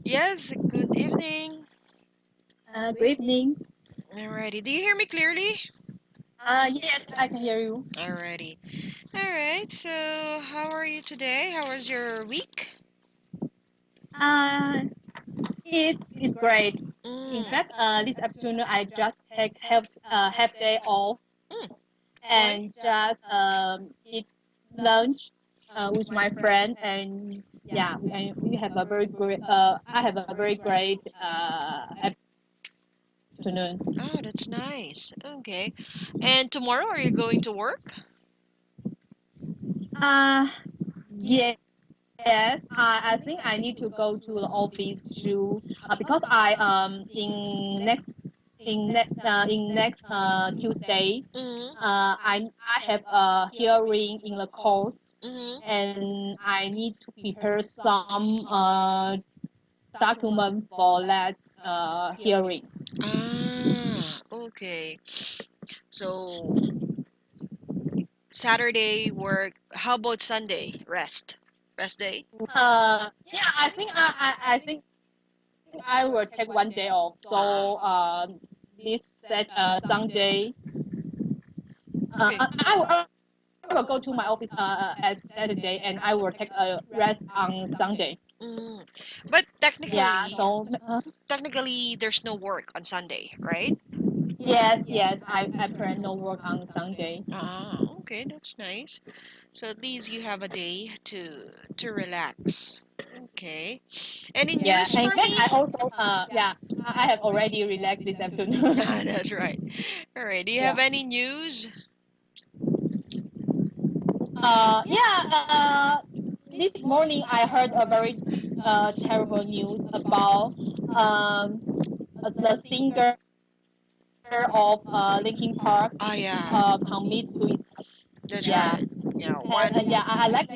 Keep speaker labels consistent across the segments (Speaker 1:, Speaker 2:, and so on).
Speaker 1: Yes, good evening.
Speaker 2: Good evening.
Speaker 1: Alrighty. Do you hear me clearly?
Speaker 2: Yes, I can hear you.
Speaker 1: Alrighty. Alright, so how are you today? How was your week?
Speaker 2: Uh, it's great. In
Speaker 1: Mm.
Speaker 2: fact, this afternoon I just take half day off
Speaker 1: Mm. Why?
Speaker 2: and just eat lunch with my friend, and yeah, we have a very great I have a very great afternoon.
Speaker 1: Oh, that's nice. Okay. And tomorrow are you going to work?
Speaker 2: Uh yes, I think I need to go to the office to because I in next Tuesday
Speaker 1: Mm-hmm.
Speaker 2: I have a hearing in the court,
Speaker 1: Mm-hmm.
Speaker 2: and I need to prepare some document for that hearing.
Speaker 1: Ah, okay. So Saturday work. How about Sunday? Rest. Rest day?
Speaker 2: Yeah, I think I will take one day off. So
Speaker 1: Ah,
Speaker 2: this that Sunday
Speaker 1: okay.
Speaker 2: I will go to my office as Saturday, and I will take a rest on Sunday.
Speaker 1: Mm. But
Speaker 2: Yeah,
Speaker 1: technically,
Speaker 2: so
Speaker 1: technically, there's no work on Sunday, right?
Speaker 2: yes, I plan no work on Sunday.
Speaker 1: Ah, okay, that's nice. So at least you have a day to relax. Okay. Any
Speaker 2: Yeah,
Speaker 1: news
Speaker 2: and in
Speaker 1: for
Speaker 2: fact,
Speaker 1: me?
Speaker 2: I also yeah, I have already relaxed this afternoon.
Speaker 1: Ah, that's right. All right. Do you have
Speaker 2: Yeah.
Speaker 1: any news?
Speaker 2: Yeah. This morning I heard a very terrible news about um the singer of Linkin Park
Speaker 1: Ah, yeah,
Speaker 2: commits suicide.
Speaker 1: that's
Speaker 2: Yeah,
Speaker 1: right. Yeah,
Speaker 2: and
Speaker 1: one.
Speaker 2: yeah, I like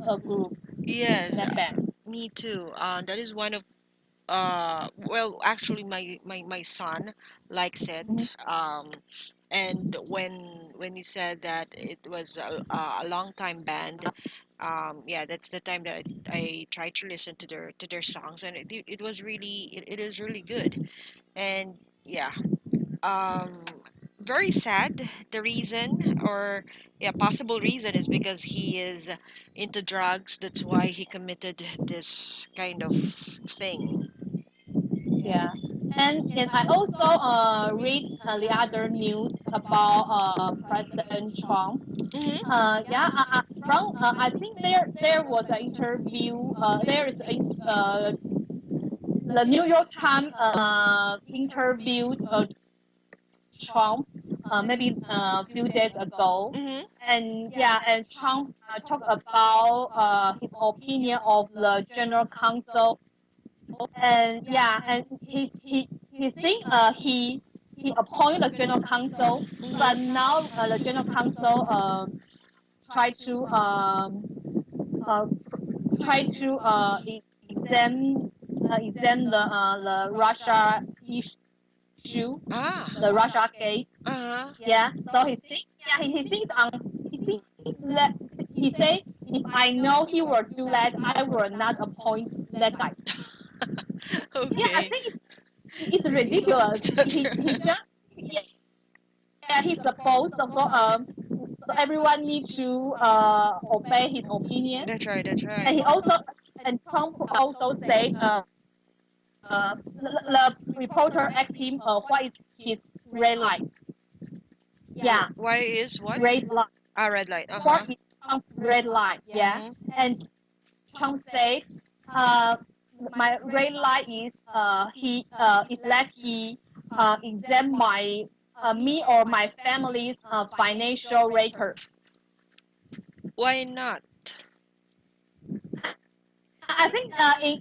Speaker 2: a group,
Speaker 1: Yes,
Speaker 2: that band.
Speaker 1: me too. That is one of well, actually, my son likes it.
Speaker 2: Mhm.
Speaker 1: Um, and when he said that it was a long time band, yeah, that's the time that I tried to listen to their songs, and it was really it is really good. And yeah, um, very sad. The reason, or yeah, possible reason, is because he is into drugs. That's why he committed this kind of thing.
Speaker 2: Yeah, and I also read the other news about President Trump.
Speaker 1: Hmm.
Speaker 2: Yeah, from I think there was an interview. There is the New York Times interviewed Trump maybe a few days ago,
Speaker 1: Hmm.
Speaker 2: and yeah, and Trump talked about his opinion of the General Counsel, and yeah, and he think he appointed the General Counsel, but now the General Counsel try to uh, try to examine the Russia issue,
Speaker 1: Ah.
Speaker 2: the Russia case.
Speaker 1: Uh-huh.
Speaker 2: Yeah, so he thinks he thinks that he say, if I know he will do that, I will not appoint that guy. Yeah, I
Speaker 1: Okay.
Speaker 2: think it's ridiculous. He just yeah, he's the boss. So everyone needs to obey his opinion.
Speaker 1: That's right, that's
Speaker 2: And
Speaker 1: right.
Speaker 2: he also and Trump also said the reporter asked him what is his red light. Yeah,
Speaker 1: Why is what?
Speaker 2: red light.
Speaker 1: Ah, red light. Uh-huh.
Speaker 2: What is Trump's red light? Yeah,
Speaker 1: Mm-hmm.
Speaker 2: and Trump said, uh, my red light is that he examine my me or my family's financial records.
Speaker 1: Why not?
Speaker 2: I think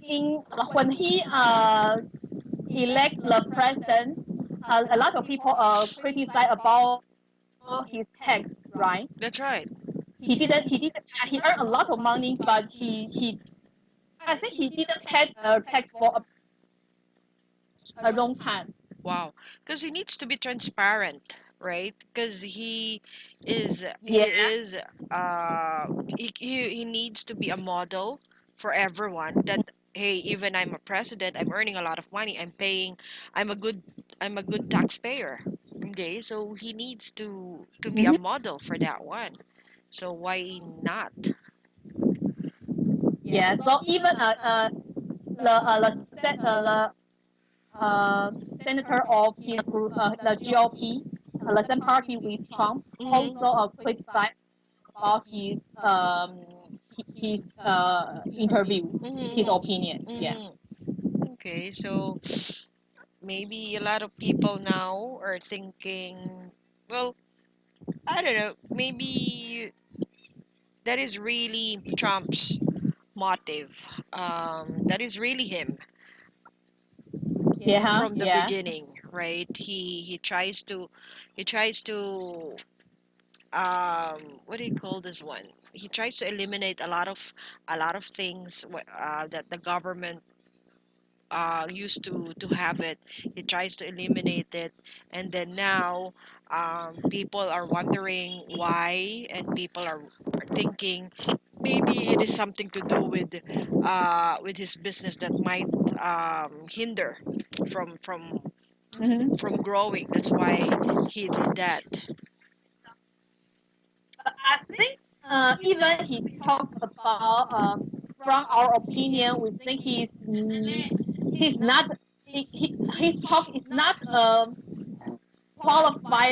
Speaker 2: in when he elect the president, a lot of people criticize about his tax, right?
Speaker 1: That's right.
Speaker 2: He earned a lot of money, but he I think he didn't pay tax for a long time.
Speaker 1: Wow. Because he needs to be transparent, right? Because he
Speaker 2: Yeah,
Speaker 1: is he needs to be a model for everyone that hey, even I'm a president, I'm earning a lot of money, I'm paying, I'm a good, I'm a good taxpayer. Okay, so he needs to be a
Speaker 2: Mhm.
Speaker 1: model for that one. So why not?
Speaker 2: Yeah. So even the senator of his group, the GOP, the same party with Trump,
Speaker 1: Mhm.
Speaker 2: also criticized about his interview, his
Speaker 1: Mhm.
Speaker 2: opinion. Yeah.
Speaker 1: Mhm. Okay, so maybe a lot of people now are thinking, well, I don't know, maybe that is really Trump's motive. That is really him
Speaker 2: Yeah.
Speaker 1: from the
Speaker 2: Yeah.
Speaker 1: beginning, right? He tries to what do you call this one? He tries to eliminate a lot of things that the government used to have it. He tries to eliminate it, and then now people are wondering why, and people are thinking maybe it is something to do with his business that might hinder from
Speaker 2: Mhm.
Speaker 1: from growing. That's why he did that.
Speaker 2: I think even he talked about from our opinion, we think he's not his talk is not qualify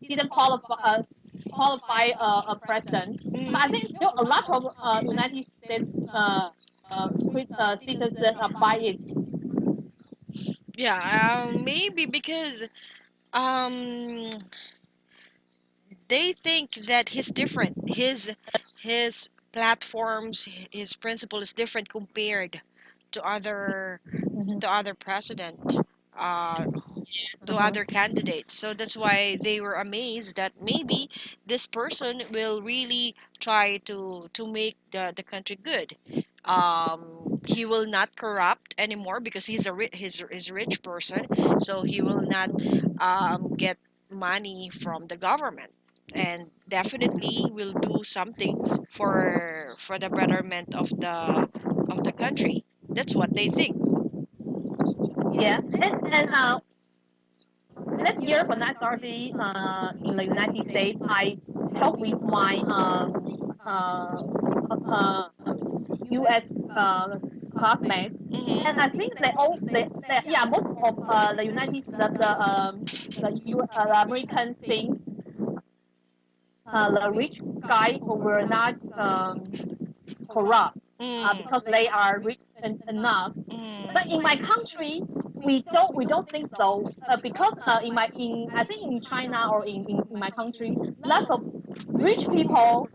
Speaker 2: didn't qualify a president. But I think
Speaker 1: Mm.
Speaker 2: still a lot of United States citizen buy it.
Speaker 1: Yeah, maybe because um they think that he's different. His platforms, his principle is different compared to other
Speaker 2: Mhm.
Speaker 1: president, uh, to
Speaker 2: Uh-huh.
Speaker 1: other candidates. So that's why they were amazed that maybe this person will really try to make the country good. He will not corrupt anymore because he's a rich person, so he will not get money from the government, and definitely will do something for the betterment of the country. That's what they think.
Speaker 2: Yeah, and last year when I started in the United States, I talked with my uh, U.S. classmates, and I
Speaker 1: Hmm.
Speaker 2: think they yeah, most of the United the Americans think the rich guy who will not corrupt because they are rich enough. But in my country, we don't think so because in I think in China or in my country, lots of rich people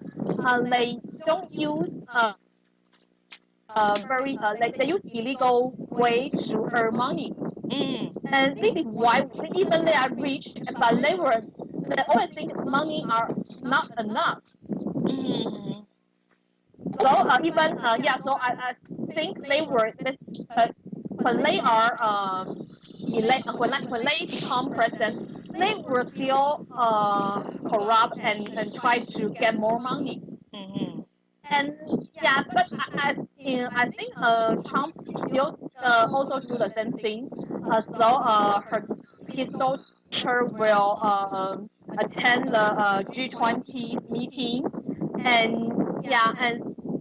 Speaker 2: they don't use they use illegal way to earn money,
Speaker 1: Mm.
Speaker 2: and this is why even they are rich, but they always think money are not enough.
Speaker 1: Mm.
Speaker 2: So even yeah, so I think uh, when they are when they become president, they will still corrupt and try to get more money.
Speaker 1: Mhm.
Speaker 2: And yeah, but I think Trump still also do the same thing. So his daughter will attend the G20 meeting, and yeah, and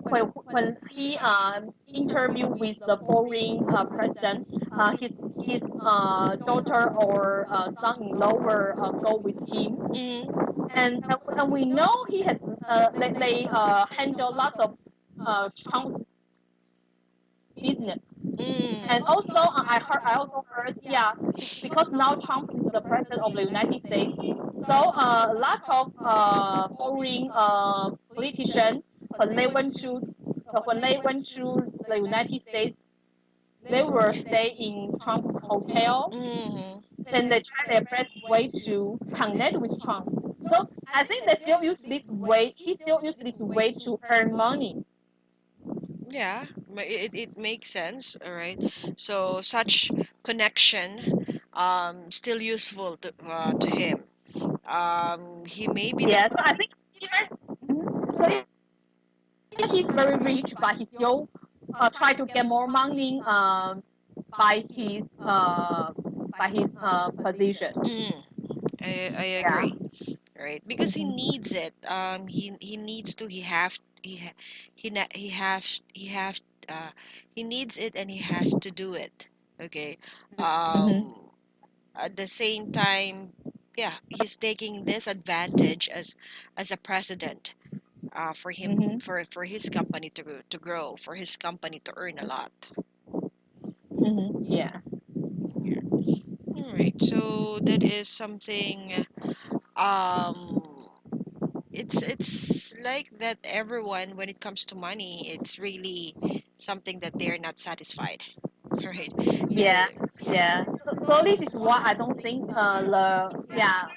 Speaker 2: when he interview with the foreign president, his daughter or son-in-law will go with him,
Speaker 1: Mm.
Speaker 2: and we know he had they handle lots of Trump's business. And
Speaker 1: Mm.
Speaker 2: also, I also heard, yeah, because now Trump is the president of the United States, so a lot of foreign politicians when they went to the United States, they will stay in Trump's hotel,
Speaker 1: Mhm.
Speaker 2: and they try their best way to connect with Trump. So I think they still use this way. He still use this way to earn money.
Speaker 1: Yeah, it makes sense. All right. So such connection still useful to him. He may be the
Speaker 2: Yeah. So I think even so even he's very rich, but he still try to get more money by his position.
Speaker 1: Mm, I
Speaker 2: Yeah.
Speaker 1: agree. Right, because he
Speaker 2: Mm-hmm.
Speaker 1: needs it. He needs to. He have he needs it, and he has to do it. Okay.
Speaker 2: Mm-hmm.
Speaker 1: At the same time, yeah, he's taking this advantage as a president, for him,
Speaker 2: Mm-hmm.
Speaker 1: for his company to grow, for his company to earn a lot.
Speaker 2: Mm-hmm. Yeah.
Speaker 1: Yeah. All right. So that is something. Um, it's like that everyone, when it comes to money, it's really something that they're not satisfied. Right.
Speaker 2: Yeah. Yeah. So this is what I don't think the yeah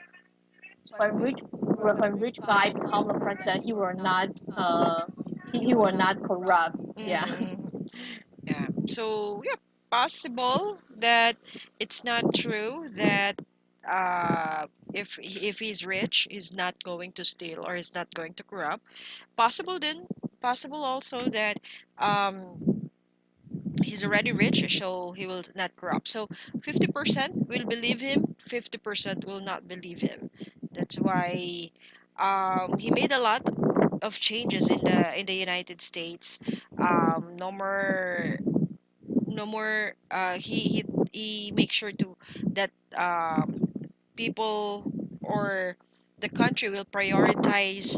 Speaker 2: when rich guy become the president he will not corrupt. Yeah.
Speaker 1: Mm, yeah. So yeah, possible that it's not true that if he's rich, he's not going to steal or he's not going to corrupt. Possible then, possible also that um he's already rich, so he will not corrupt. So 50% will believe him, 50% will not believe him. That's why he made a lot of changes in the United States. No more, no more. He makes sure to that people or the country will prioritize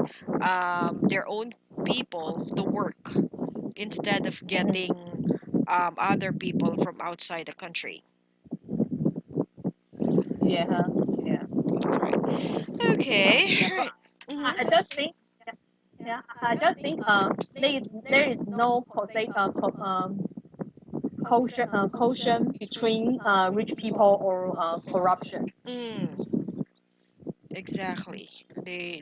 Speaker 1: their own people to work instead of
Speaker 2: Mm-hmm.
Speaker 1: getting other people from outside the country.
Speaker 2: Yeah. Yeah.
Speaker 1: All right. Okay.
Speaker 2: Yeah.
Speaker 1: All
Speaker 2: So
Speaker 1: right.
Speaker 2: I
Speaker 1: Mm-hmm.
Speaker 2: just think yeah I just think there is no quotient between rich people or corruption.
Speaker 1: Mm, exactly.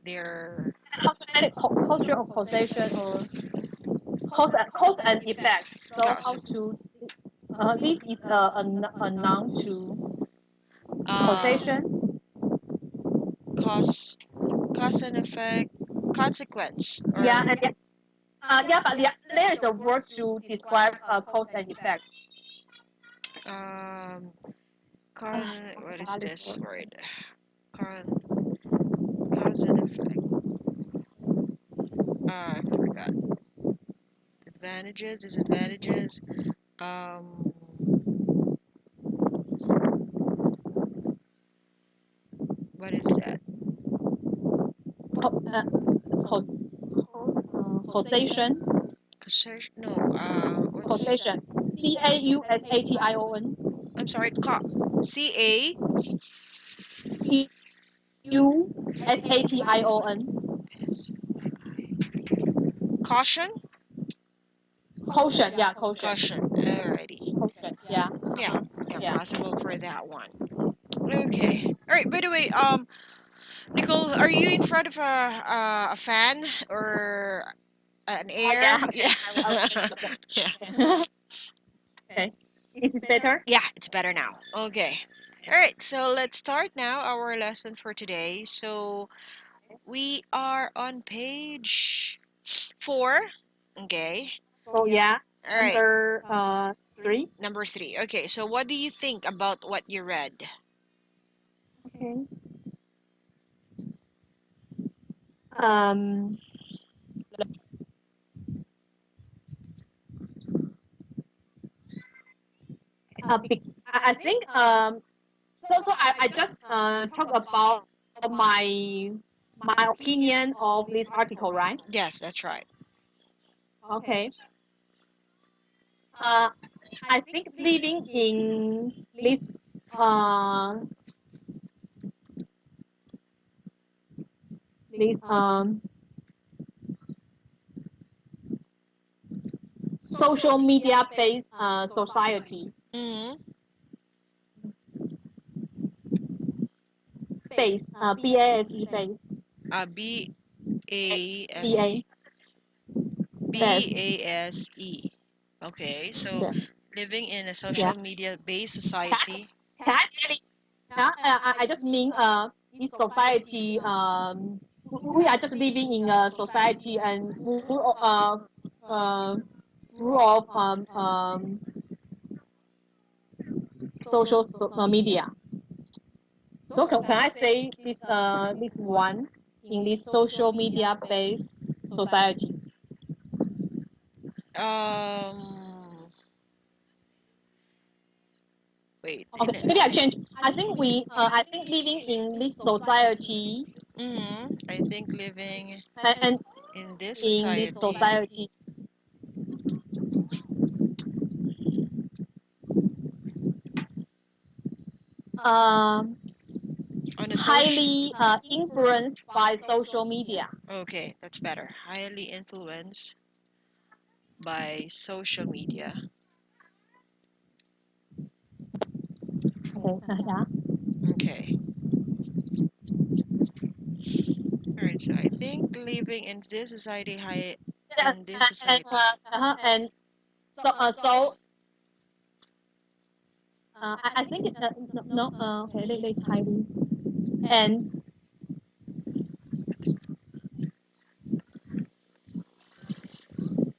Speaker 1: They're
Speaker 2: How to say it? Culture of causation or cause and effect. So
Speaker 1: cause
Speaker 2: how to this is a noun to
Speaker 1: uh
Speaker 2: causation.
Speaker 1: cause cause and effect, consequence,
Speaker 2: Yeah,
Speaker 1: or
Speaker 2: and yeah, but there is a word to describe cause and effect.
Speaker 1: um
Speaker 2: I
Speaker 1: what is
Speaker 2: forgot this
Speaker 1: this
Speaker 2: word.
Speaker 1: word? Cause and effect. I forgot. Advantages, disadvantages. Um, what is that?
Speaker 2: Co- uh, cause, causation.
Speaker 1: Causation? No. What's?
Speaker 2: Causation. Caution.
Speaker 1: I'm sorry. C A
Speaker 2: Caution.
Speaker 1: S. Caution.
Speaker 2: Caution. Yeah, caution.
Speaker 1: Caution. Alrighty.
Speaker 2: Caution. Yeah.
Speaker 1: Yeah.
Speaker 2: Uh-huh.
Speaker 1: Yeah.
Speaker 2: Yeah.
Speaker 1: Possible for that one. Okay. All right. By the way, Nicole, are you in front of a fan or an
Speaker 2: Yeah.
Speaker 1: air?
Speaker 2: Okay.
Speaker 1: Yeah.
Speaker 2: I will change the.
Speaker 1: Yeah.
Speaker 2: Okay. Okay. Is it better?
Speaker 1: Yeah. It's better now. Okay. All right. So let's start now our lesson for today. So we are on page 4. Okay.
Speaker 2: So yeah,
Speaker 1: All right.
Speaker 2: number 3.
Speaker 1: Number 3. Okay. So what do you think about what you read?
Speaker 2: Okay. Um. I think I just talk about my opinion of this article, right?
Speaker 1: Yes, that's right.
Speaker 2: Okay. Uh, I think living in this uh this social media based society
Speaker 1: Mm-hmm.
Speaker 2: base base base
Speaker 1: B A S
Speaker 2: ba
Speaker 1: E.
Speaker 2: base.
Speaker 1: BASE. Okay, so
Speaker 2: Yeah.
Speaker 1: living in a
Speaker 2: Yeah.
Speaker 1: social media based
Speaker 2: Can,
Speaker 1: society.
Speaker 2: can I say it? Yeah, I just mean this society we are just living in a society and full uh through of media. So can I say this one in this social media based society?
Speaker 1: Um, wait.
Speaker 2: Okay, maybe I change. I think living in this society
Speaker 1: I think living
Speaker 2: and
Speaker 1: in this
Speaker 2: in this
Speaker 1: society
Speaker 2: society um
Speaker 1: on a social.
Speaker 2: highly influenced by social media.
Speaker 1: Okay, that's better. Highly influenced by social media.
Speaker 2: Okay, yeah.
Speaker 1: Okay. All right. So I think living in this society, high
Speaker 2: Yeah,
Speaker 1: in this society.
Speaker 2: and so I think no okay let's highly and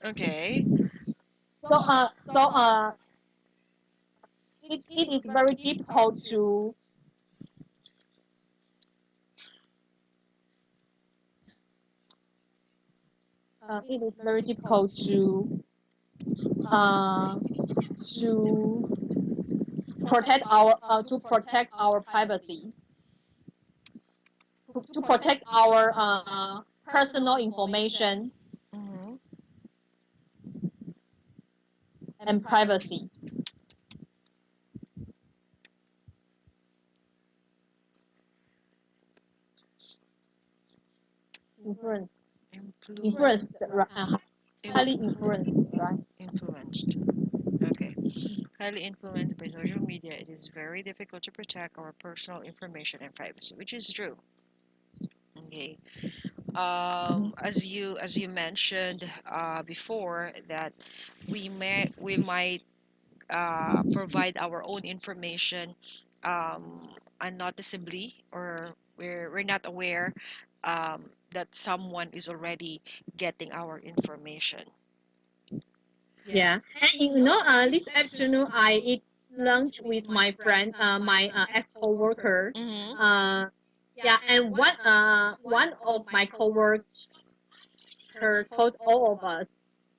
Speaker 1: Okay.
Speaker 2: so it is very difficult to it is very difficult uh, to to protect our privacy, to protect our personal information
Speaker 1: Mm-hmm.
Speaker 2: and privacy. Influence,
Speaker 1: Influence.
Speaker 2: influence, highly influenced, right?
Speaker 1: Influenced. Okay. Highly influenced by social media, it is very difficult to protect our personal information and privacy, which is true. Okay.
Speaker 2: Mhm.
Speaker 1: As you mentioned before, that we might provide our own information unnoticeably, or we're not aware that someone is already getting our information.
Speaker 2: Yeah, and this afternoon I eat lunch with my friend, my ex coworker.
Speaker 1: Mm-hmm.
Speaker 2: Uh, yeah, and one of my coworker told all of us,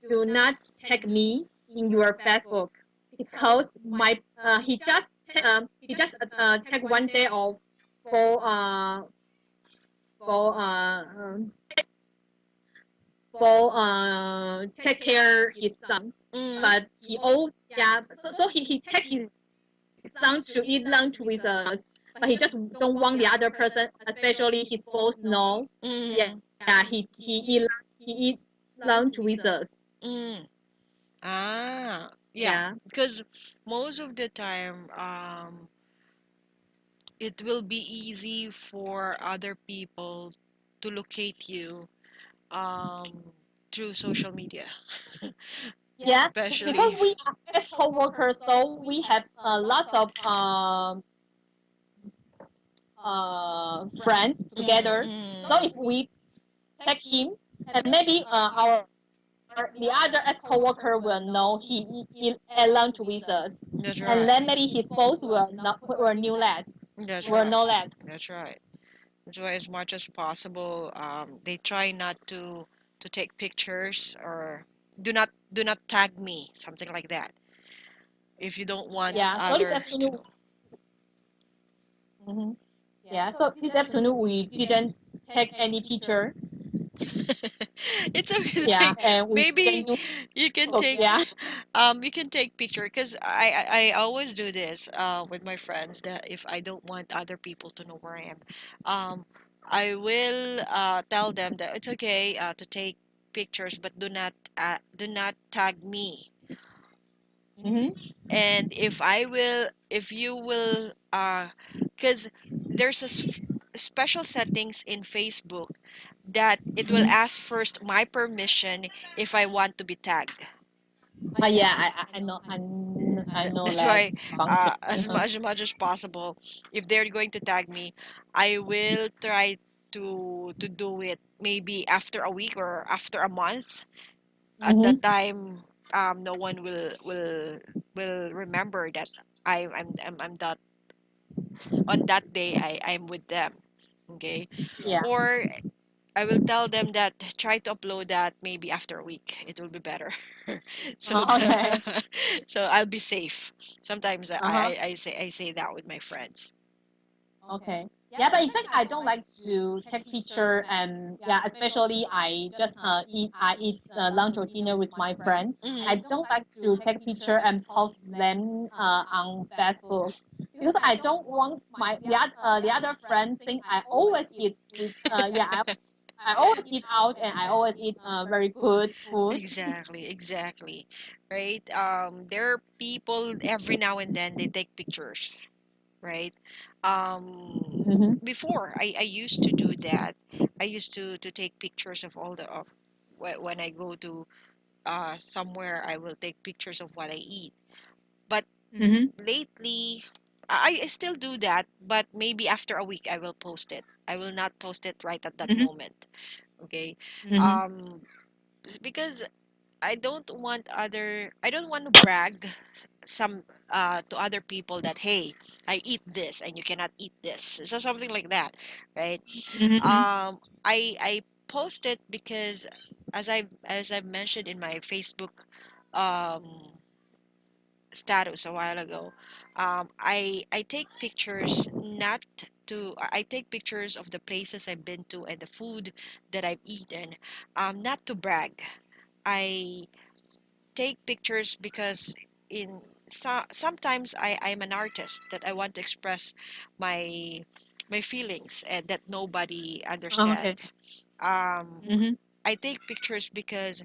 Speaker 2: do not tag me in your Facebook because my he just tag one day of for for take care his sons,
Speaker 1: Mm-hmm.
Speaker 2: but he all yeah so he take his son to eat lunch with us, but he just don't want the other person, especially his boss, know. Yeah,
Speaker 1: Mm-hmm.
Speaker 2: he eat lunch with us.
Speaker 1: Mm. Ah, yeah,
Speaker 2: Yeah,
Speaker 1: because most of the time, it will be easy for other people to locate you um, through social media,
Speaker 2: yeah,
Speaker 1: especially
Speaker 2: because we
Speaker 1: if.
Speaker 2: are as co-workers, so we have a lot of friends together. So if
Speaker 1: Mm-hmm.
Speaker 2: we tag him, and maybe our the other ex coworker will know he eat at lunch with us,
Speaker 1: That's
Speaker 2: and
Speaker 1: right.
Speaker 2: then maybe his boss will not will know less,
Speaker 1: That's
Speaker 2: will
Speaker 1: right.
Speaker 2: know less.
Speaker 1: That's right. That's why, as much as possible, they try not to take pictures, or do not tag me, something like that, if you don't want
Speaker 2: Yeah. So this
Speaker 1: other to
Speaker 2: afternoon,
Speaker 1: know.
Speaker 2: mhm. Yeah. So this afternoon we didn't take any picture.
Speaker 1: It's okay to
Speaker 2: Yeah,
Speaker 1: take.
Speaker 2: and we
Speaker 1: Maybe
Speaker 2: didn't use
Speaker 1: you can
Speaker 2: Facebook.
Speaker 1: take
Speaker 2: Yeah.
Speaker 1: you can take picture, because I always do this with my friends, that if I don't want other people to know where I am, um I will tell them that it's okay to take pictures, but do not tag me.
Speaker 2: Mm-hmm.
Speaker 1: And if you will because there's special settings in Facebook that it will
Speaker 2: Mm-hmm.
Speaker 1: ask first my permission if I want to be tagged.
Speaker 2: Yeah, I know
Speaker 1: That's why,
Speaker 2: that function.
Speaker 1: as much as possible, if they're going to tag me, I will try to do it maybe after a week or after a month. At
Speaker 2: Mm-hmm.
Speaker 1: that time, no one will remember that I'm that on that day I'm with them. Okay.
Speaker 2: Yeah.
Speaker 1: Or I will tell them that try to upload that maybe after a week. It will be better. So
Speaker 2: Okay.
Speaker 1: so I'll be safe. Sometimes
Speaker 2: Uh-huh.
Speaker 1: I say that with my friends.
Speaker 2: Okay. Yeah, but in fact, I don't like to take picture, and yeah, especially I eat lunch or dinner with my friend. I
Speaker 1: Hmm.
Speaker 2: don't like to take picture and post them on Facebook because I don't want the other friends think I always eat with I always eat out and I always eat very good food.
Speaker 1: Exactly, exactly. Right? There are people every now and then they take pictures, right?
Speaker 2: Mm-hmm.
Speaker 1: Before I used to do that. I used to take pictures of all the of when I go to somewhere I will take pictures of what I eat. But
Speaker 2: Mm-hmm.
Speaker 1: lately I still do that, but maybe after a week I will post it. I will not post it right at that
Speaker 2: Mm-hmm.
Speaker 1: moment. Okay.
Speaker 2: Mm-hmm.
Speaker 1: Um because I don't want to brag some to other people that hey, I eat this and you cannot eat this. So something like that, right?
Speaker 2: Mm-hmm.
Speaker 1: I post it because as I've mentioned in my Facebook um status a while ago, I take pictures not I take pictures of the places I've been to and the food that I've eaten, not to brag. I take pictures because in sometimes I'm an artist that I want to express my my feelings and that nobody
Speaker 2: Oh,
Speaker 1: understand.
Speaker 2: okay.
Speaker 1: Um,
Speaker 2: Mm-hmm.
Speaker 1: I take pictures because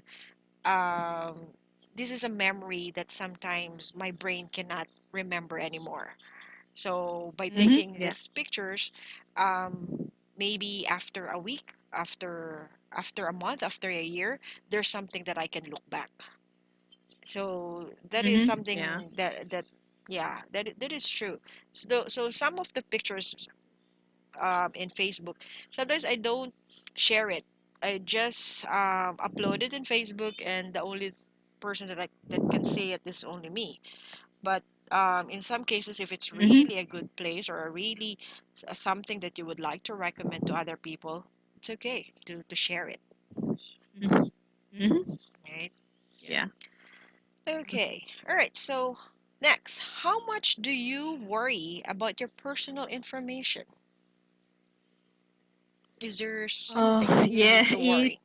Speaker 1: um, this is a memory that sometimes my brain cannot remember anymore. So by
Speaker 2: Mm-hmm.
Speaker 1: taking
Speaker 2: Yeah.
Speaker 1: these pictures, maybe after a week, after a month, after a year, there's something that I can look back. So that is
Speaker 2: Mm-hmm. Yeah.
Speaker 1: something that yeah, that is true. So some of the pictures in Facebook, sometimes I don't share it. I just upload it in Facebook, and the only person that can see it is only me. But in some cases, if it's
Speaker 2: Mm-hmm.
Speaker 1: really a good place or a really something that you would like to recommend to other people, it's okay to share it,
Speaker 2: Mm-hmm. Mm-hmm.
Speaker 1: right?
Speaker 2: Yeah.
Speaker 1: Okay. All right. So next, how much do you worry about your personal information? Is there something that you
Speaker 2: Yeah.
Speaker 1: need to worry?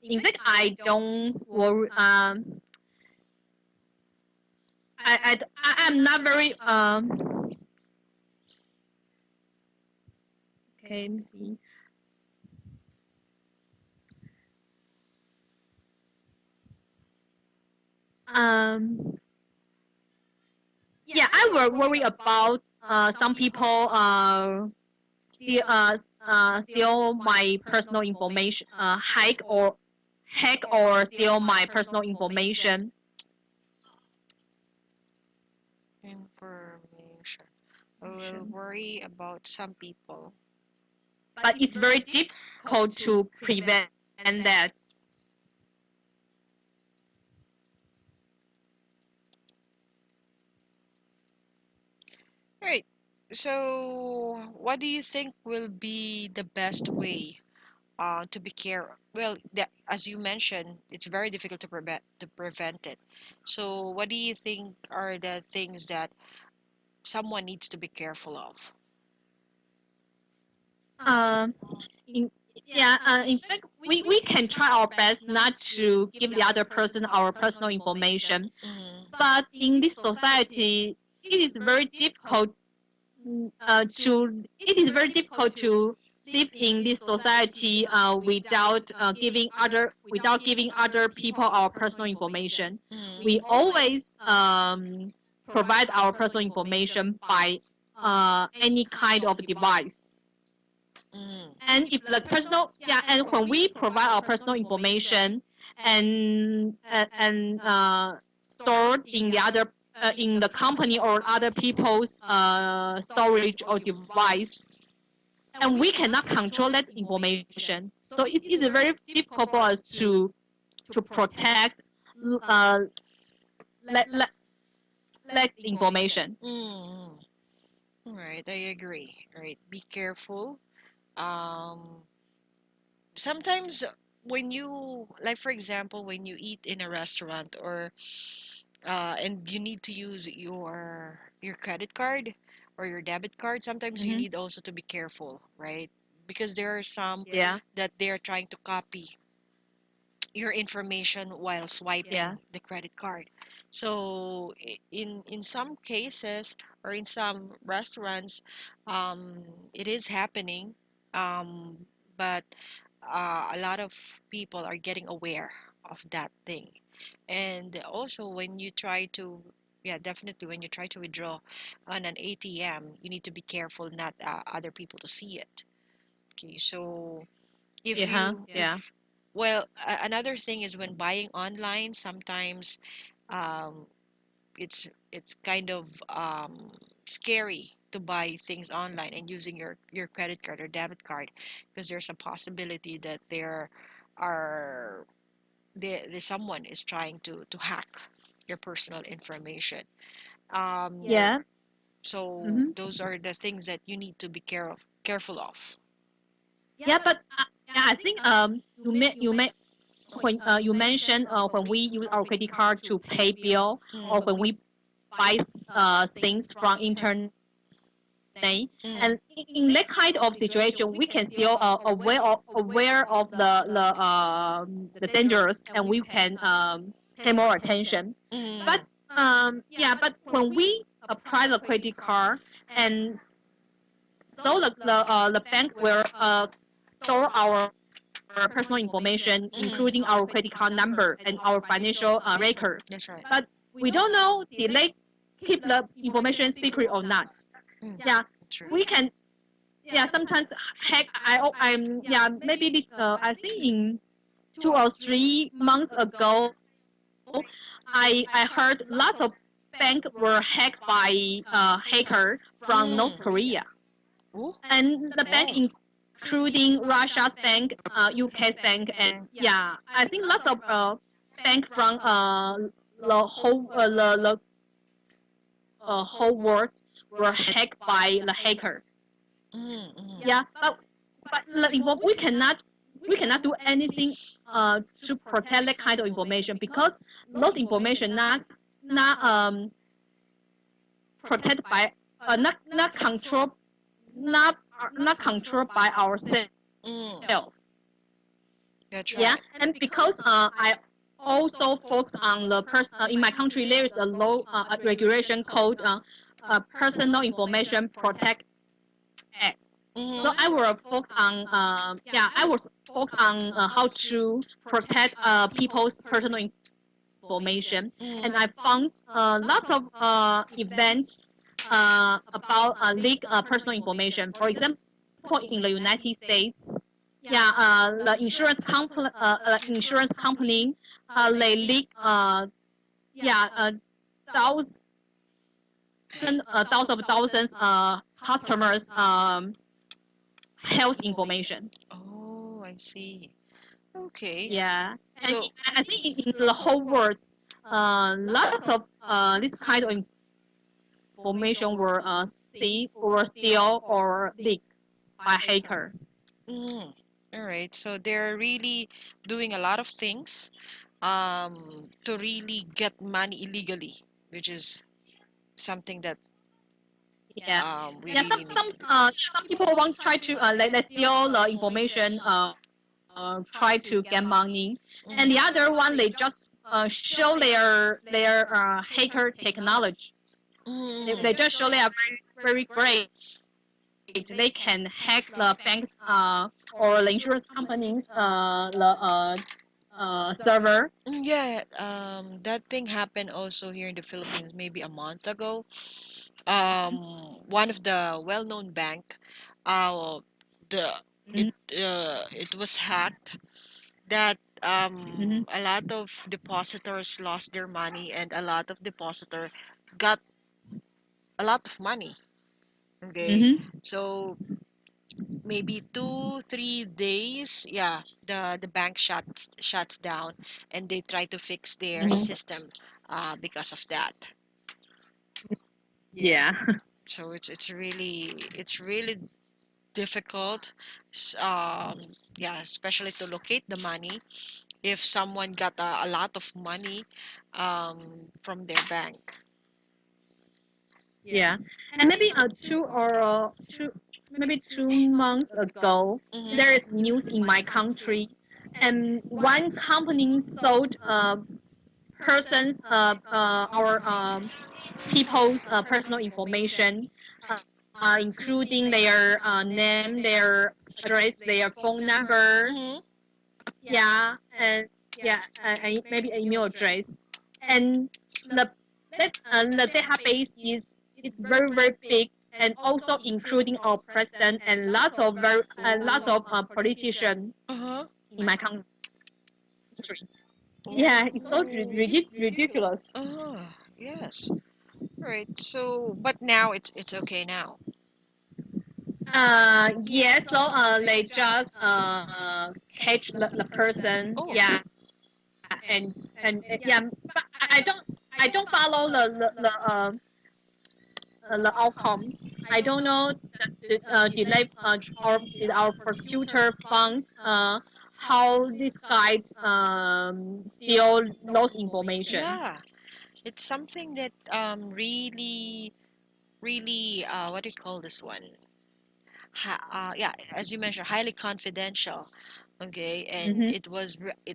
Speaker 2: In fact, I don't worry. I'm not very Okay, let me see. Um. Yeah, I will worry about some people steal steal my personal information, hack or steal my personal information.
Speaker 1: Information. I will worry about some people.
Speaker 2: But it's very difficult to prevent that.
Speaker 1: All right. So, what do you think will be the best way to be care? Well, as you mentioned, it's very difficult to prevent it. So, what do you think are the things that someone needs to be careful of?
Speaker 2: Um, in yeah, in fact, we can try our best not to give the other person our personal information.
Speaker 1: Mm-hmm.
Speaker 2: But in this society, it is very difficult it is very difficult to live in this society without giving other people our personal information. We
Speaker 1: Mm-hmm.
Speaker 2: always provide our personal information by any kind of device.
Speaker 1: Mm-hmm.
Speaker 2: And if the personal yeah, and when we provide our personal information and stored in the other in the company or other people's storage or device, and we cannot control that information. So it is very difficult for us to protect uh, let, let, let information.
Speaker 1: Mm. All right, I agree. All right, be careful. Um, Sometimes when you, like for example, when you eat in a restaurant or and you need to use your credit card or your debit card, sometimes you
Speaker 2: Mm-hmm.
Speaker 1: need also to be careful, right? Because there are some
Speaker 2: Yeah.
Speaker 1: that they are trying to copy your information while swiping
Speaker 2: Yeah.
Speaker 1: the credit card. So in some cases or in some restaurants, it is happening, um, but a lot of people are getting aware of that thing. And also when you try to, yeah, definitely when you try to withdraw on an ATM, you need to be careful not other people to see it. Okay, so if
Speaker 2: Yeah.
Speaker 1: you
Speaker 2: Yeah.
Speaker 1: if well another thing is when buying online, sometimes um, it's kind of scary to buy things online and using your credit card or debit card, because there's a possibility that are there someone is trying to hack your personal information.
Speaker 2: Yeah.
Speaker 1: So
Speaker 2: Mm-hmm.
Speaker 1: those are the things that you need to be careful of.
Speaker 2: Yeah, but yeah, I think you may when you mentioned when we use our credit card to pay bill or when we buy things from internet, and in that kind of situation we can still aware of the dangers, and we can pay more attention. But
Speaker 1: Mm.
Speaker 2: yeah, but when we apply the credit card, and so the bank will store our personal information, including our credit card number and our financial record.
Speaker 1: That's right.
Speaker 2: But we don't know did they keep the information secret or not.
Speaker 1: Mm.
Speaker 2: Yeah,
Speaker 1: True.
Speaker 2: we can. Yeah, sometimes hack. I'm yeah, maybe this. I think in 2 or 3 months ago, I heard lots of bank were hacked by hacker from North Korea,
Speaker 1: Oh,
Speaker 2: and the bank
Speaker 1: wow.
Speaker 2: including Russia's bank, UK's bank, and yeah, I think lots of bank from the whole world were hacked by the hacker.
Speaker 1: Mm-hmm.
Speaker 2: Yeah, but we cannot do anything to protect that kind of information, because those information not protected by not controlled, not controlled by ourselves.
Speaker 1: Mm. That's
Speaker 2: Yeah,
Speaker 1: right.
Speaker 2: and because I also focus on the person in my country, there is a law regulation called Personal Information Protect Act. So
Speaker 1: Mm-hmm.
Speaker 2: I will focus on yeah, I will focus on how to protect people's personal information, and I found lots of events about leak personal information. For example, in the United States, yeah, the insurance company, they leak yeah thousands thousands of customers health information.
Speaker 1: Oh, I see. Okay.
Speaker 2: Yeah, and
Speaker 1: So,
Speaker 2: I think in the whole world, lots of this kind of information were thief or steal or leaked by hacker.
Speaker 1: mm, all right. So they're really doing a lot of things to really get money illegally, which is something that
Speaker 2: Yeah,
Speaker 1: we
Speaker 2: yeah.
Speaker 1: really need.
Speaker 2: Some people want try to they steal the information, try to get money, and the other one they just show their hacker technology. They
Speaker 1: Mm.
Speaker 2: just show they are very great. They can hack the banks or the insurance companies server.
Speaker 1: Yeah, that thing happened also here in the Philippines maybe a month ago. One of the well-known bank, uh, the
Speaker 2: Mm-hmm.
Speaker 1: it was hacked. That
Speaker 2: Mm-hmm.
Speaker 1: a lot of depositors lost their money, and a lot of depositor got a lot of money. Okay,
Speaker 2: Mm-hmm.
Speaker 1: so maybe 2 3 days, yeah, the bank shuts down, and they try to fix their
Speaker 2: Mhm.
Speaker 1: system because of that. Yeah.
Speaker 2: Yeah.
Speaker 1: So it's really difficult. Yeah, especially to locate the money if someone got a lot of money from their bank.
Speaker 2: Yeah. And maybe maybe 2 months ago, there is
Speaker 1: Mm-hmm.
Speaker 2: news in my country, and one company sold persons our people's personal information, including their name, their address, their phone number,
Speaker 1: Mm-hmm.
Speaker 2: yeah, and yeah, maybe an email address, and the the database is it's very very big, and also including our president and lots of politicians
Speaker 1: Uh-huh.
Speaker 2: in my country. Yeah, it's so
Speaker 1: Oh.
Speaker 2: ridiculous.
Speaker 1: Oh, yes. Right. So, but now it's okay now.
Speaker 2: Yeah, so they just catch the person,
Speaker 1: Oh.
Speaker 2: yeah, and yeah, but I don't follow the outcome. I don't know did they or did our prosecutor found how this guy still lost information.
Speaker 1: Yeah. It's something that really really what do you call this one? Yeah, as you mentioned, highly confidential. Okay, and
Speaker 2: Mm-hmm,
Speaker 1: it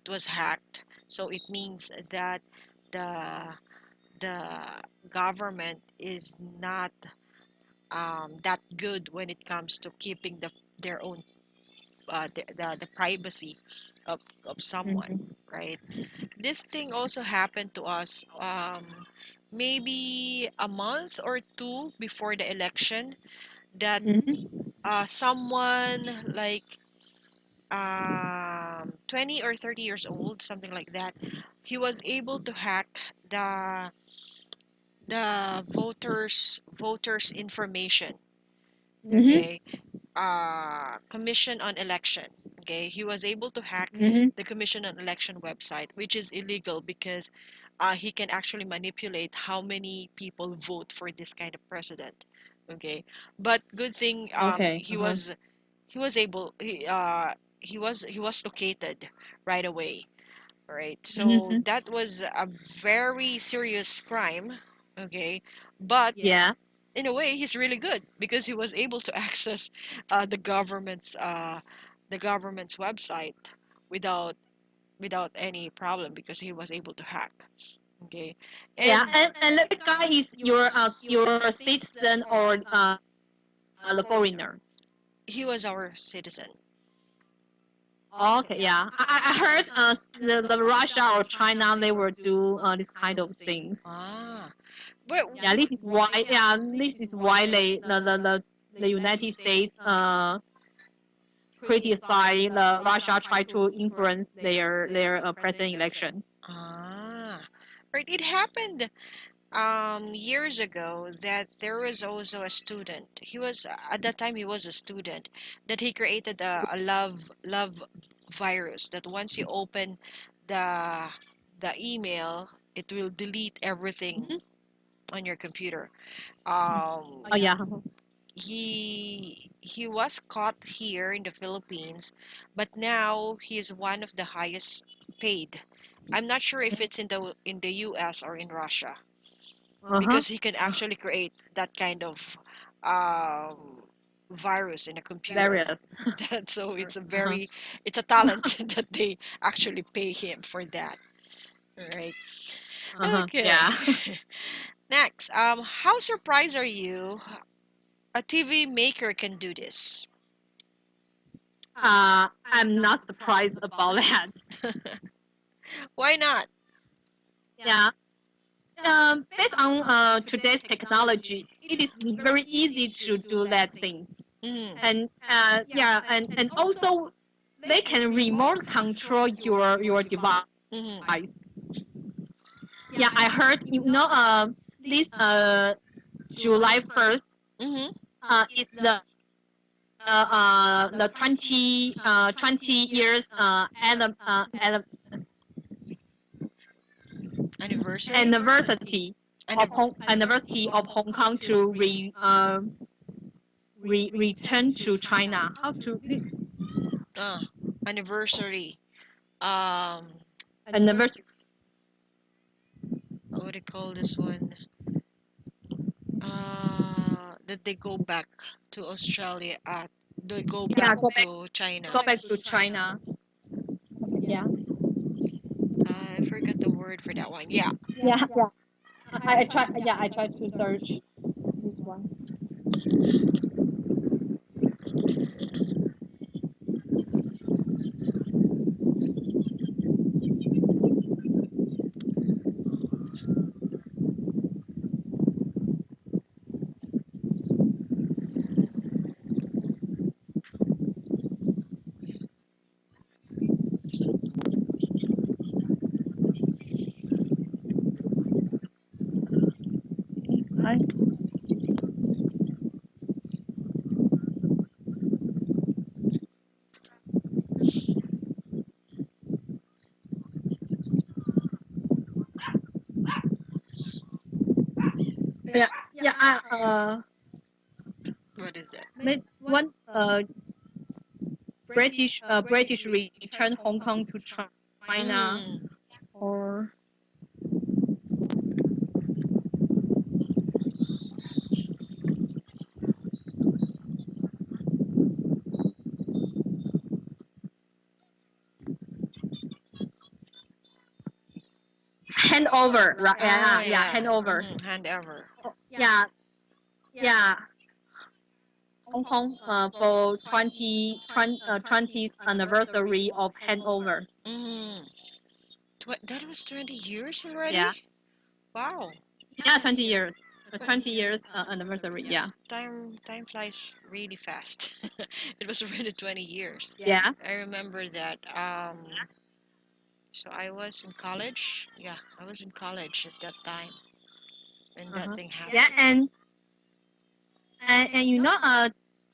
Speaker 1: was hacked. So it means that the the government is not that good when it comes to keeping their own the privacy of someone,
Speaker 2: mm-hmm,
Speaker 1: right? This thing also happened to us maybe a month or two before the election, that
Speaker 2: mm-hmm,
Speaker 1: someone like 20 or 30 years old, something like that, he was able to hack the voters information.
Speaker 2: mm-hmm,
Speaker 1: Okay, commission on election. Okay, he was able to hack
Speaker 2: mm-hmm.
Speaker 1: the commission on election website, which is illegal because he can actually manipulate how many people vote for this kind of president. Okay, but good thing
Speaker 2: Okay.
Speaker 1: he was able he was located right away. Right, so
Speaker 2: Mm-hmm.
Speaker 1: that was a very serious crime. Okay, but
Speaker 2: Yeah.
Speaker 1: in a way he's really good because he was able to access the government's website without any problem because he was able to hack. Okay,
Speaker 2: Yeah,
Speaker 1: and
Speaker 2: and the guy is your citizen or the foreigner.
Speaker 1: he was our citizen.
Speaker 2: Okay, yeah. I heard the Russia or China they will do this kind of things.
Speaker 1: Ah, but
Speaker 2: Yeah, this is why the United States criticize the Russia try to influence their president election.
Speaker 1: ah, right. It happened years ago that there was also a student. He was at that time he was a student that he created a love virus that once you open the email, it will delete everything
Speaker 2: Mm-hmm.
Speaker 1: on your computer.
Speaker 2: Oh yeah.
Speaker 1: He was caught here in the Philippines, but now he is one of the highest paid. I'm not sure if it's in the US or in Russia,
Speaker 2: Uh-huh.
Speaker 1: because he can actually create that kind of um, virus in a computer.
Speaker 2: Various.
Speaker 1: So it's a
Speaker 2: Uh-huh.
Speaker 1: it's a talent that they actually pay him for that. Right.
Speaker 2: Uh-huh.
Speaker 1: Okay.
Speaker 2: Yeah.
Speaker 1: Next, how surprised are you a TV maker can do this?
Speaker 2: I'm not surprised about that.
Speaker 1: Why not?
Speaker 2: Yeah. Based on today's technology, it is very easy to do that things.
Speaker 1: Mm-hmm.
Speaker 2: And yeah, and also they can remote control your device.
Speaker 1: Mm-hmm.
Speaker 2: Yeah, I heard this July 1st
Speaker 1: Mm-hmm.
Speaker 2: is the the 20 years
Speaker 1: Anniversary?
Speaker 2: anniversary of Hong Kong to return to China. How to
Speaker 1: Uh, Anniversary. Um,
Speaker 2: anniversary?
Speaker 1: what do you call this one? That they go back to Australia. They go back
Speaker 2: Yeah,
Speaker 1: to China.
Speaker 2: go back to China. Yeah,
Speaker 1: I forgot the word for that one. Yeah.
Speaker 2: yeah, yeah. I try. Yeah, I try to search this one. I, yeah, yeah.
Speaker 1: What is it?
Speaker 2: One British return Hong Kong to China,
Speaker 1: Mm.
Speaker 2: or handover, right?
Speaker 1: Oh
Speaker 2: Yeah,
Speaker 1: yeah.
Speaker 2: handover.
Speaker 1: Hand over.
Speaker 2: Yeah, yeah. Hong Kong for 20th anniversary of handover.
Speaker 1: Mm. That was 20 years
Speaker 2: Yeah,
Speaker 1: already? Wow.
Speaker 2: yeah, 20 years. 20 years anniversary.
Speaker 1: Yeah.
Speaker 2: Yeah,
Speaker 1: Time flies really fast. It was already 20 years.
Speaker 2: yeah.
Speaker 1: I remember that. So I was in college. Yeah, I was in college at that time when that
Speaker 2: Uh-huh.
Speaker 1: thing
Speaker 2: Yeah,
Speaker 1: happened.
Speaker 2: and you know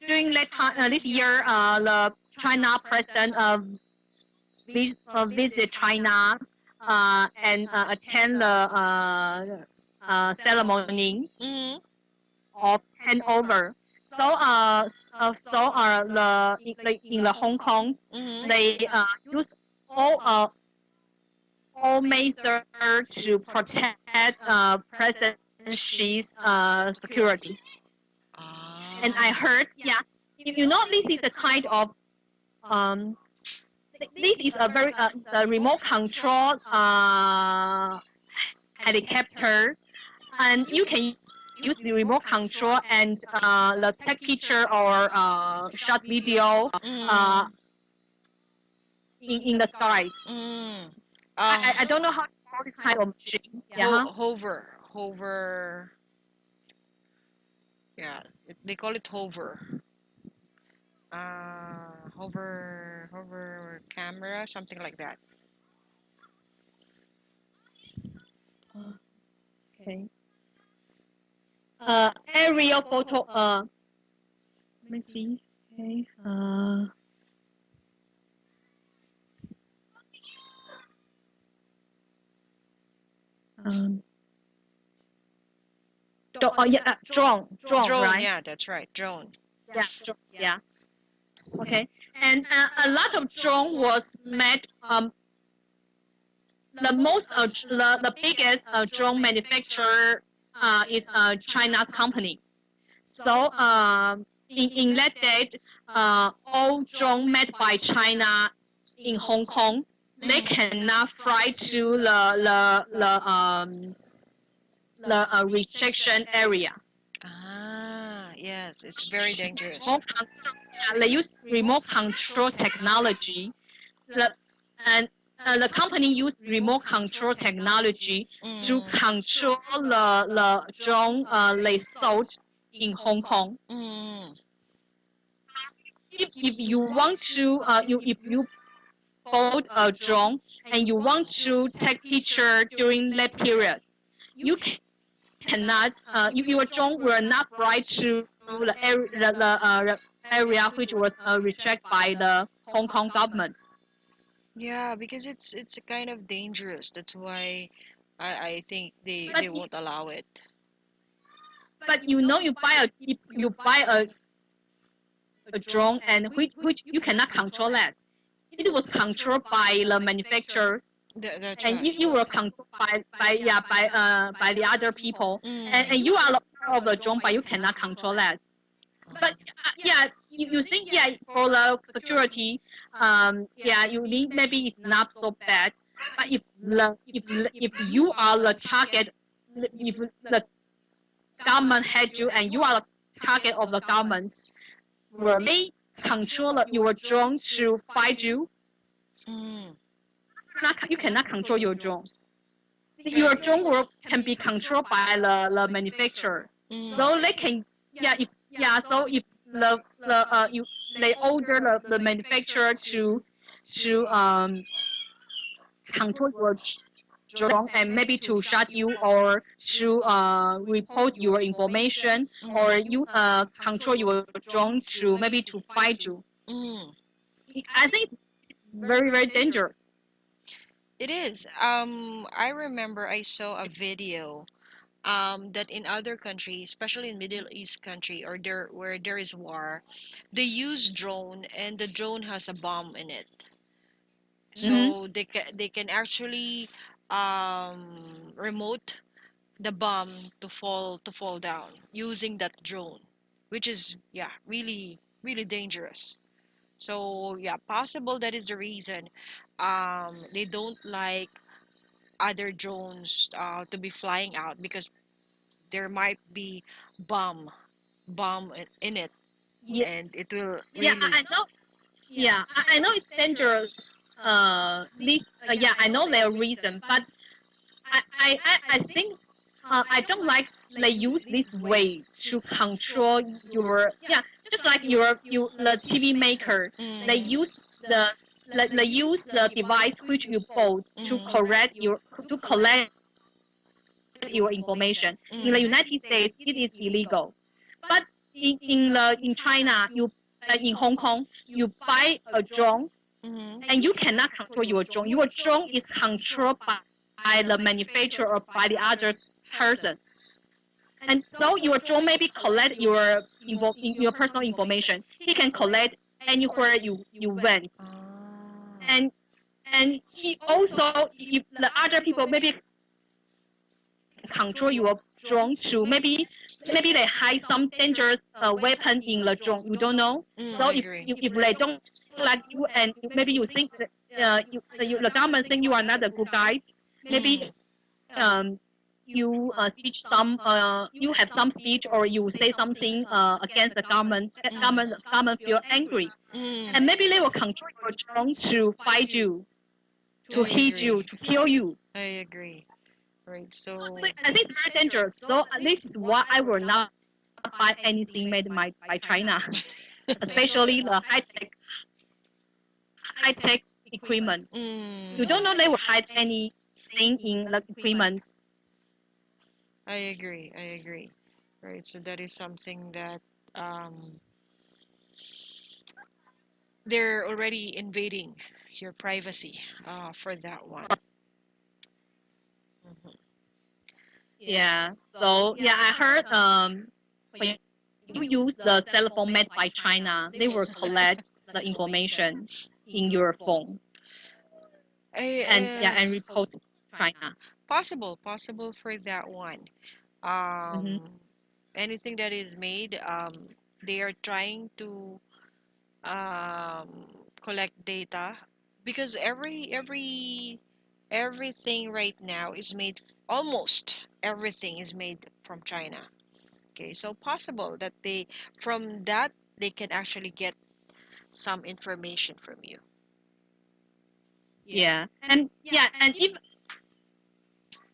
Speaker 2: during that time this year the China president visit China and attend the ceremony
Speaker 1: Mm-hmm.
Speaker 2: of handover. The in the Hong Kong
Speaker 1: Mm-hmm.
Speaker 2: they use all all measures to protect President Xi's security. And I
Speaker 1: Ah.
Speaker 2: heard, yeah, you know, this is a kind of um, this is a very the remote control helicopter, and you can use the remote control and take picture or shot video
Speaker 1: Mm.
Speaker 2: in the skies.
Speaker 1: Mm.
Speaker 2: I don't know how to call this kind of machine. Yeah, huh?
Speaker 1: Hover. Yeah, they call it hover. Hover camera, something like that.
Speaker 2: Okay. Aerial photo. Let me see. Okay. Um. Yeah. Drone.
Speaker 1: Drone,
Speaker 2: Right.
Speaker 1: yeah, that's right, drone.
Speaker 2: Yeah. Yeah. Okay. And a lot of drone was made. The most the biggest drone manufacturer is China's company. So in that date, all drone made by China in Hong Kong, they
Speaker 1: Mm.
Speaker 2: cannot fly to the restriction area.
Speaker 1: Yes, it's very dangerous.
Speaker 2: Remote control, yeah, they use remote control technology. The, and the company used remote control technology to
Speaker 1: Mm.
Speaker 2: control the drone they sold in Hong Kong.
Speaker 1: Mm.
Speaker 2: If you want to if you bought a drone and you want to take picture during that period, you cannot your drone will not fly to the area which was rejected by the Hong Kong government.
Speaker 1: Yeah, because it's kind of dangerous. That's why I think they
Speaker 2: But
Speaker 1: won't allow it.
Speaker 2: you know you buy a if you buy a drone and which you cannot control that. It was controlled by the manufacturer
Speaker 1: That's
Speaker 2: and
Speaker 1: right.
Speaker 2: you were controlled by the other people and you are the owner of the drone but you cannot control that. But yeah, you think yeah for the security, yeah you think maybe it's not so bad. But if you are the target, if the government had you and you are the target of the government, will they control your drone to fight you?
Speaker 1: Mm.
Speaker 2: You cannot control your drone. Your drone will, can be controlled by the manufacturer.
Speaker 1: Mm.
Speaker 2: So they can yeah if yeah so if the you they order the manufacturer to control your drone and maybe to shut you or to report your information or you control your drone to maybe to fight you.
Speaker 1: Mm.
Speaker 2: I think it's very dangerous.
Speaker 1: It is. I remember I saw a video that in other countries, especially in Middle East country or there where there is war, they use drone and the drone has a bomb in it.
Speaker 2: Mm-hmm.
Speaker 1: So they can actually remote the bomb to fall down using that drone, which is yeah really dangerous. So yeah, possible that is the reason they don't like other drones to be flying out because there might be bomb in it
Speaker 2: Yeah,
Speaker 1: and it will
Speaker 2: yeah,
Speaker 1: really
Speaker 2: I know. Yeah, I know it's dangerous. This yeah, I know their reason, but I think I don't like they use this way to control your yeah, just like your the TV maker. They
Speaker 1: mm,
Speaker 2: use the they use the device which you bought to
Speaker 1: mm,
Speaker 2: correct your to collect your information. In the United States, it is illegal, but in China, in Hong Kong, you buy a drone
Speaker 1: mm,
Speaker 2: and you cannot control your drone. Your drone is controlled by the manufacturer or by the other person. And so your drone maybe collect your personal information. He can collect anywhere you went.
Speaker 1: ah,
Speaker 2: And he also if the other people maybe control your drone to maybe they hide some dangerous weapon in the drone. You don't know. So
Speaker 1: I
Speaker 2: if
Speaker 1: agree.
Speaker 2: they don't like you and maybe you think that, the government think you are not a good guy, maybe
Speaker 1: Mm,
Speaker 2: um you speech some you have some speech or you say something against the government. Government feel angry
Speaker 1: mm,
Speaker 2: and maybe they will control your drone to fight you,
Speaker 1: I
Speaker 2: to hit you,
Speaker 1: agree.
Speaker 2: to kill you.
Speaker 1: I agree. Right.
Speaker 2: So
Speaker 1: So
Speaker 2: I think it's very dangerous. So this is why I will not buy anything made by China, especially the high tech equipment. You don't know
Speaker 1: mm,
Speaker 2: they will hide anything in the equipment.
Speaker 1: I agree. I agree. Right. So that is something that um, they're already invading your privacy for that one. Mhm.
Speaker 2: Yeah. So yeah, I heard when you use the cell phone made by China, they will collect the information in your phone and yeah
Speaker 1: I,
Speaker 2: and report to China.
Speaker 1: possible for that one. Um,
Speaker 2: Mm-hmm.
Speaker 1: anything that is made, they are trying to um, collect data because everything right now is made, almost everything is made from China. Okay, so possible that they from that they can actually get some information from you.
Speaker 2: Yeah, and if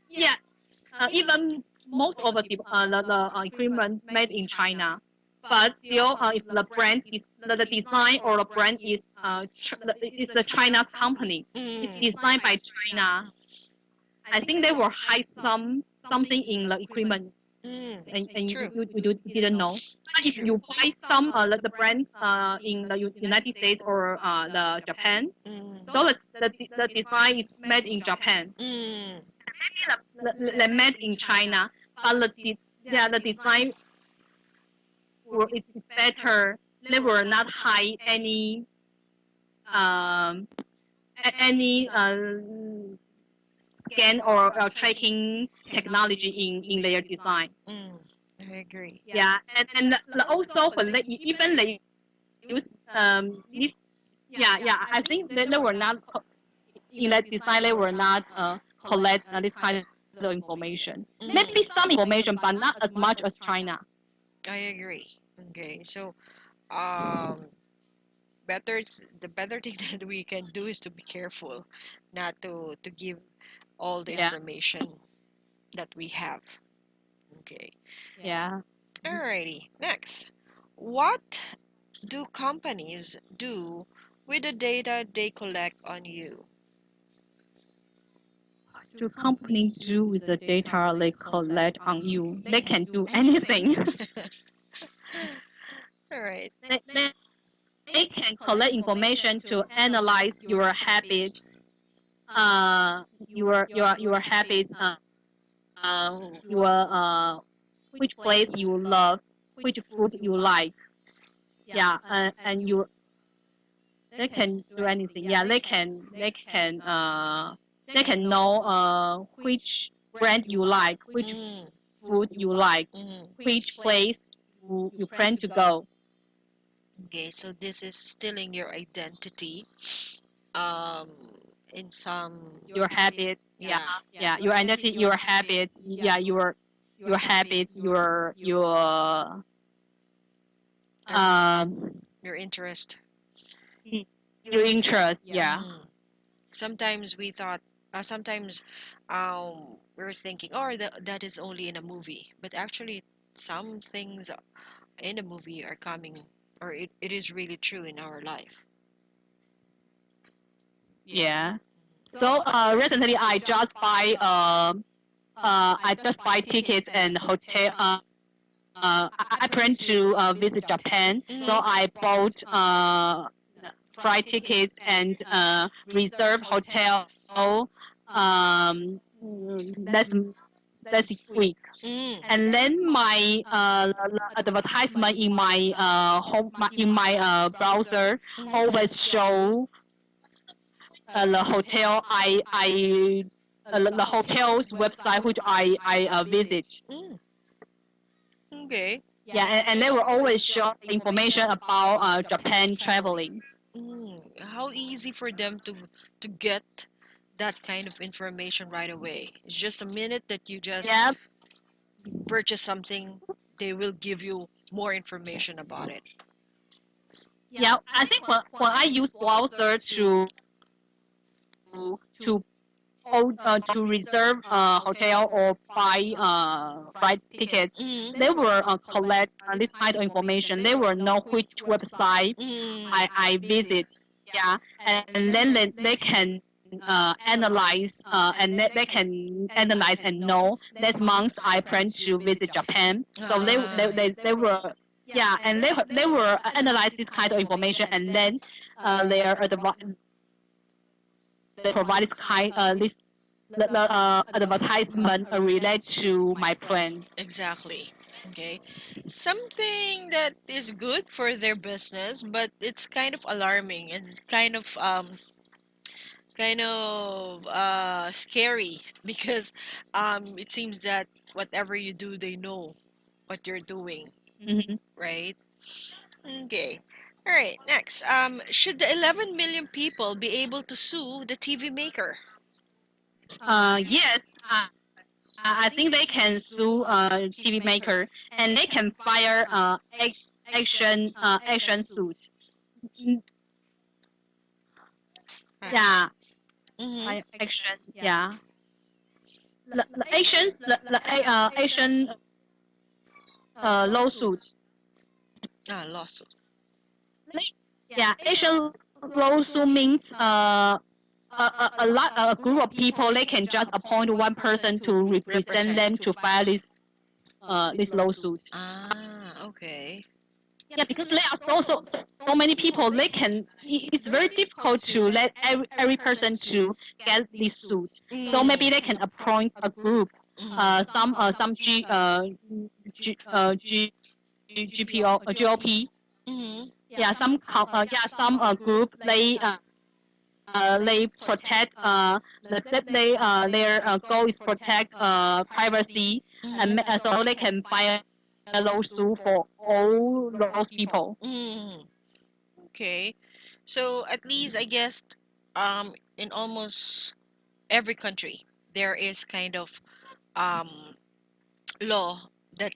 Speaker 2: yeah, even most of the equipment made in China, but still, if the brand is the design or the brand is is a China's company, it's
Speaker 1: Mm,
Speaker 2: designed by China. I think they will hide something in the equipment. and
Speaker 1: True.
Speaker 2: you didn't know. But if
Speaker 1: True.
Speaker 2: you buy some the brands in the United States or the Japan,
Speaker 1: Mm.
Speaker 2: so the design is made in Japan,
Speaker 1: Mm.
Speaker 2: the made in China, but yeah, the design it is better. They will not hide any um any scan or tracking technology in their design.
Speaker 1: Mm. I agree.
Speaker 2: Yeah, and also for even they use this. Yeah. I think they were not in that design. They were not collect this kind of information. Maybe
Speaker 1: Mm.
Speaker 2: some information, but not as much as China.
Speaker 1: I agree. Okay, so um, the better thing that we can do is to be careful, not to give all the
Speaker 2: Yeah,
Speaker 1: information that we have. Okay.
Speaker 2: yeah.
Speaker 1: Alrighty. Next, what do companies do with the data they collect on you?
Speaker 2: To company do with the data they collect on you, they can do anything.
Speaker 1: All right.
Speaker 2: They can collect information to analyze your habits, your habits, your which place you love, which food you like. Yeah, and you they can do anything. Yeah, they can know which brand you like, which
Speaker 1: Mm,
Speaker 2: food you like,
Speaker 1: mm.
Speaker 2: which place you plan to go.
Speaker 1: Okay, so this is stealing your identity. Um, in some,
Speaker 2: Your habit, yeah,
Speaker 1: yeah.
Speaker 2: yeah, your identity, your habits, yeah, your habits, um
Speaker 1: Your interest.
Speaker 2: your interest, yeah.
Speaker 1: Mm. Sometimes we thought, sometimes we're thinking, oh, that is only in a movie. But actually, some things in a movie are coming, or it is really true in our life.
Speaker 2: Yeah. So recently I just buy tickets and hotel. I plan to visit Japan, so
Speaker 1: Mhm.
Speaker 2: I bought flight tickets and reserve hotel. That's week.
Speaker 1: Mm.
Speaker 2: And then my advertisement in my in my browser always show the hotel the hotel's website which I visit.
Speaker 1: Mm. Okay.
Speaker 2: Yeah, and they will always show information about Japan traveling.
Speaker 1: How easy for them to get that kind of information right away. It's just a minute that you just
Speaker 2: Yeah,
Speaker 1: purchase something, they will give you more information about it.
Speaker 2: yeah. I think when I use browser to reserve a hotel or buy flight tickets,
Speaker 1: Mm.
Speaker 2: they will collect this kind of information. They will know which website
Speaker 1: Mm.
Speaker 2: I visit. Yeah, and then they can analyze and they can analyze and know this month I plan to visit Japan. So
Speaker 1: Ah.
Speaker 2: they were yeah, and they will analyze this kind of information and then their they provide this kind this advertisement relate to my plan.
Speaker 1: Exactly. Okay. Something that is good for their business, but it's kind of alarming. It's kind of scary because it seems that whatever you do, they know what you're doing,
Speaker 2: Mhm.
Speaker 1: right? Okay. All right. Next, should the 11 million people be able to sue the TV maker?
Speaker 2: Yes, I think they can sue TV maker and they can fire action suit. Mm, yeah,
Speaker 1: Mm-hmm.
Speaker 2: fire action. Yeah, the action action lawsuit.
Speaker 1: Lawsuit.
Speaker 2: Yeah, action lawsuit means a group of people they can just appoint one person to represent them to file this this lawsuit.
Speaker 1: Ah, okay.
Speaker 2: Yeah, because there are so many people. They can. It's very difficult to let every person to get this suit. So maybe they can appoint a group. Some GPO GOP.
Speaker 1: Mm-hmm.
Speaker 2: Some group they protect their goal is protect privacy, and so they can file a lawsuit for all those people.
Speaker 1: Mm-hmm. Okay. So at least I guess in almost every country there is kind of um law that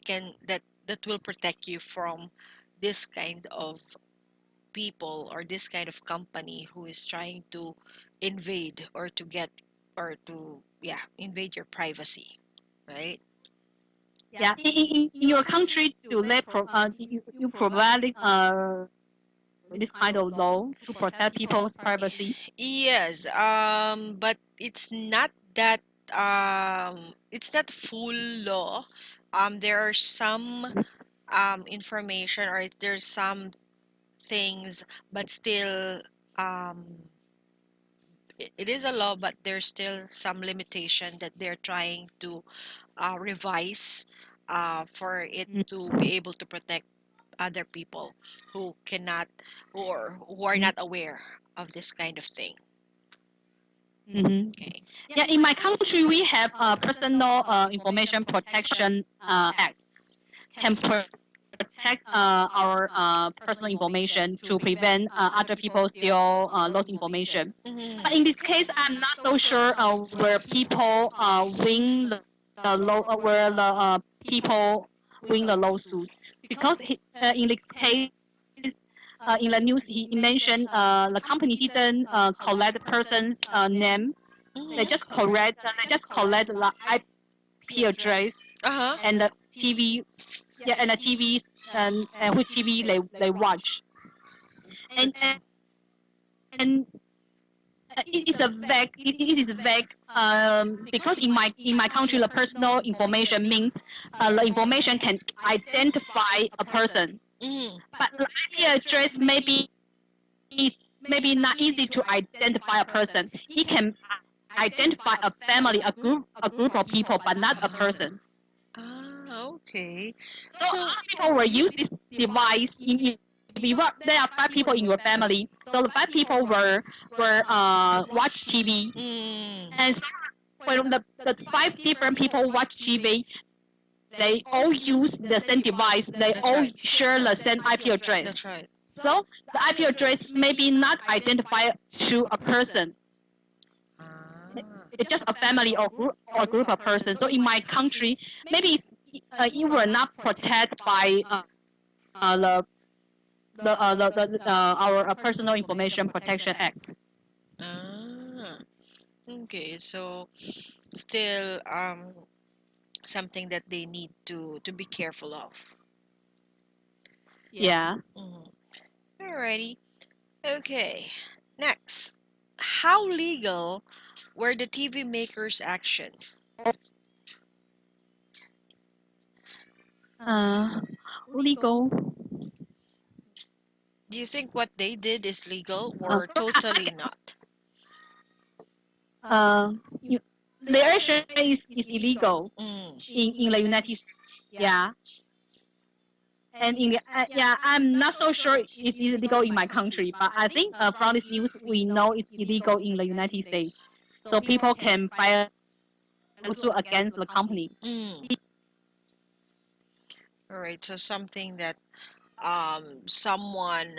Speaker 1: will protect you from this kind of people or this kind of company who is trying to invade or to get or to invade your privacy, right?
Speaker 2: Yeah, in your country, do they you provide this kind of law to protect people's privacy?
Speaker 1: Yes, but it's not full law. There are some information or there's some things, but still um it is a law, but there's still some limitation that they're trying to revise for it to be able to protect other people who cannot or who are not aware of this kind of thing.
Speaker 2: Mm-hmm.
Speaker 1: Okay.
Speaker 2: Yeah, in my country, we have a personal information protection act can protect our personal information to prevent other people steal those information. But in this case, I'm not so sure where people where the people win the lawsuit, because in this case, in the news he mentioned the company didn't collect the person's name. They just collect the IP address
Speaker 1: Uh-huh.
Speaker 2: and the TV, yeah, and the TVs and which TV they watch. And it is a vague. It is vague because in my country, the personal information means the information can identify a person,
Speaker 1: Mm.
Speaker 2: but the IP address maybe not easy to identify a person. It can identify a family, a group of people, but not a person.
Speaker 1: Ah, okay.
Speaker 2: So a
Speaker 1: So,
Speaker 2: lot of people will use this device. If there are 5 people in your family, so the 5 people were watch TV,
Speaker 1: mm,
Speaker 2: and so when the 5 different people watch TV, they all use the same device. They
Speaker 1: that's
Speaker 2: all
Speaker 1: right.
Speaker 2: share the same IP
Speaker 1: That's
Speaker 2: address.
Speaker 1: right.
Speaker 2: So the IP address maybe not identify to a person.
Speaker 1: Ah.
Speaker 2: It's just a family or group of persons. So in my country, maybe it were not protected by our Personal Information Protection Act.
Speaker 1: Ah. Okay. So still something that they need to be careful of.
Speaker 2: Yeah.
Speaker 1: Mhm. Alrighty. Okay. Next. How legal were the TV makers' action?
Speaker 2: Uh, legal.
Speaker 1: Do you think what they did is legal or
Speaker 2: First,
Speaker 1: totally not?
Speaker 2: you, the action is illegal
Speaker 1: Mm.
Speaker 2: in the United States. Yeah. And I'm not so sure it's illegal in my country, but I think from this news we know it's illegal in the United States. So people can file lawsuit against the company.
Speaker 1: Mm. All right. So something that someone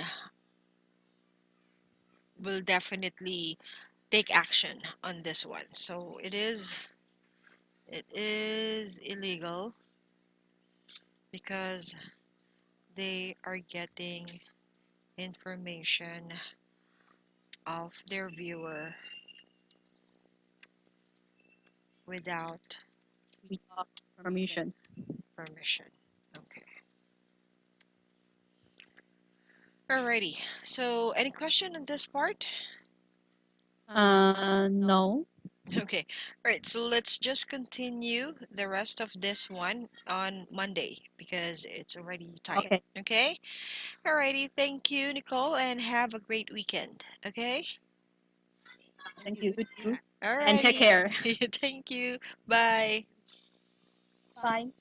Speaker 1: will definitely take action on this one. So it is illegal because they are getting information of their viewer without
Speaker 2: Without permission.
Speaker 1: permission. Okay. Alrighty. So any question on this part?
Speaker 2: No.
Speaker 1: Okay. All right. So let's just continue the rest of this one on Monday because it's already time.
Speaker 2: Okay.
Speaker 1: Okay. Alrighty. Thank you, Nicole, and have a great weekend. Okay.
Speaker 2: Thank you. You too. And take
Speaker 1: Alrighty.
Speaker 2: care.
Speaker 1: Thank you. Bye.
Speaker 2: Bye.